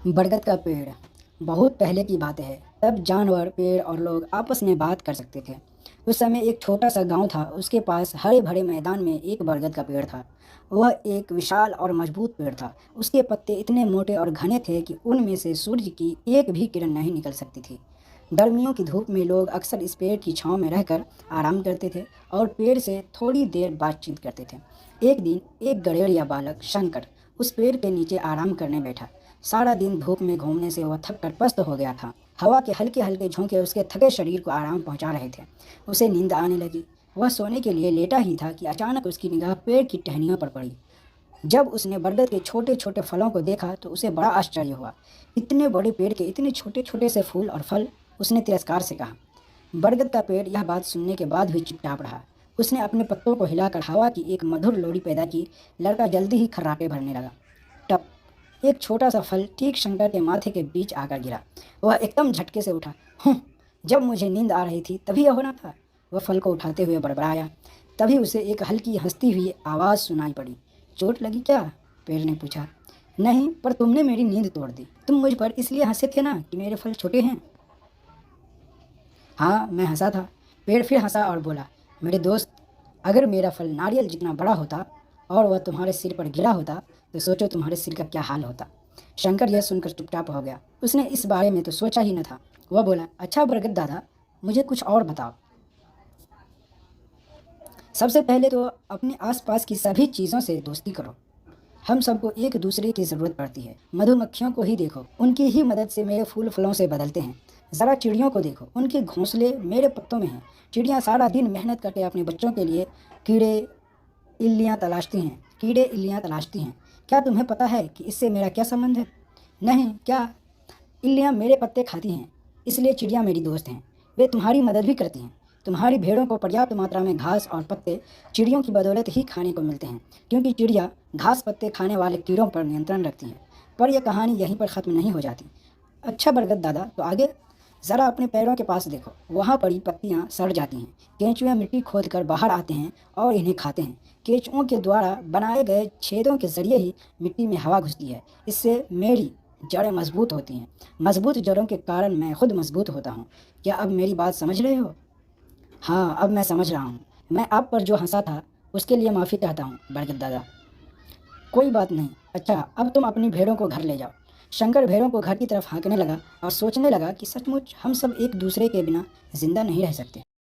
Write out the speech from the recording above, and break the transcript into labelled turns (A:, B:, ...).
A: बरगद का पेड़। बहुत पहले की बात है। तब जानवर, पेड़ और लोग आपस में बात कर सकते थे। उस समय एक छोटा सा गांव था। उसके पास हरे भरे मैदान में एक बरगद का पेड़ था। वह एक विशाल और मजबूत पेड़ था। उसके पत्ते इतने मोटे और घने थे कि उनमें से सूर्य की एक भी किरण नहीं निकल सकती थी। गर्मियों की धूप में लोग अक्सर इस पेड़ की छांव में रहकर आराम करते थे और पेड़ से थोड़ी देर बातचीत करते थे। एक दिन एक गड़ेड़िया बालक शंकर उस पेड़ के नीचे आराम करने बैठा। सारा दिन धूप में घूमने से वह थक कर पस्त हो गया था। हवा के हल्के हल्के झोंके उसके थके शरीर को आराम पहुंचा रहे थे। उसे नींद आने लगी। वह सोने के लिए लेटा ही था कि अचानक उसकी निगाह पेड़ की टहनियों पर पड़ी। जब उसने बरगद के छोटे छोटे फलों को देखा तो उसे बड़ा आश्चर्य हुआ। इतने बड़े पेड़ के इतने छोटे छोटे से फूल और फल। उसने तिरस्कार से कहा। बरगद का पेड़ यह बात सुनने के बाद भी चुपचाप रहा। उसने अपने पत्तों को हिलाकर हवा की एक मधुर लोरी पैदा की। लड़का जल्दी ही खर्राटे भरने लगा। टप! एक छोटा सा फल ठीक शंकर के माथे के बीच आकर गिरा। वह एकदम झटके से उठा। जब मुझे नींद आ रही थी तभी यह होना था। वह फल को उठाते हुए बड़बड़ाया। तभी उसे एक हल्की हंसती हुई आवाज़ सुनाई पड़ी। चोट लगी क्या? पेड़ ने पूछा। नहीं, पर तुमने मेरी नींद तोड़ दी। तुम मुझ पर इसलिए हंसे थे ना कि मेरे फल छोटे हैं। हाँ, मैं हंसा था। पेड़ फिर हंसा और बोला, मेरे दोस्त, अगर मेरा फल नारियल जितना बड़ा होता और वह तुम्हारे सिर पर गिरा होता तो सोचो तुम्हारे सिर का क्या हाल होता। शंकर यह सुनकर चुपचाप हो गया। उसने इस बारे में तो सोचा ही न था। वह बोला, अच्छा बरगद दादा, मुझे कुछ और बताओ। सबसे पहले तो अपने आसपास की सभी चीज़ों से दोस्ती करो। हम सबको एक दूसरे की ज़रूरत पड़ती है। मधुमक्खियों को ही देखो, उनकी ही मदद से मेरे फूल फलों से बदलते हैं। ज़रा चिड़ियों को देखो, उनके घोंसले मेरे पत्तों में हैं। चिड़ियाँ सारा दिन मेहनत करके अपने बच्चों के लिए कीड़े इल्लियाँ तलाशती हैं। क्या तुम्हें पता है कि इससे मेरा क्या संबंध है? नहीं, क्या? इल्लियाँ मेरे पत्ते खाती हैं, इसलिए चिड़िया मेरी दोस्त हैं। वे तुम्हारी मदद भी करती हैं। तुम्हारी भेड़ों को पर्याप्त मात्रा में घास और पत्ते चिड़ियों की बदौलत ही खाने को मिलते हैं, क्योंकि चिड़िया घास पत्ते खाने वाले कीड़ों पर नियंत्रण रखती हैं। पर यह कहानी यहीं पर ख़त्म नहीं हो जाती। अच्छा बरगद दादा, तो आगे? ज़रा अपने पैरों के पास देखो, वहाँ पड़ी पत्तियाँ सड़ जाती हैं। केंचुए मिट्टी खोद कर बाहर आते हैं और इन्हें खाते हैं। केंचुओं के द्वारा बनाए गए छेदों के जरिए ही मिट्टी में हवा घुसती है। इससे मेरी जड़ें मजबूत होती हैं। मजबूत जड़ों के कारण मैं खुद मजबूत होता हूँ। क्या अब मेरी बात समझ रहे हो? हाँ, अब मैं समझ रहा हूँ। मैं आप पर जो हंसा था उसके लिए माफ़ी चाहता हूँ बरगद दादा। कोई बात नहीं। अच्छा, अब तुम अपनी भेड़ों को घर ले जाओ। शंकर भेड़ों को घर की तरफ हाँकने लगा और सोचने लगा कि सचमुच हम सब एक दूसरे के बिना जिंदा नहीं रह सकते।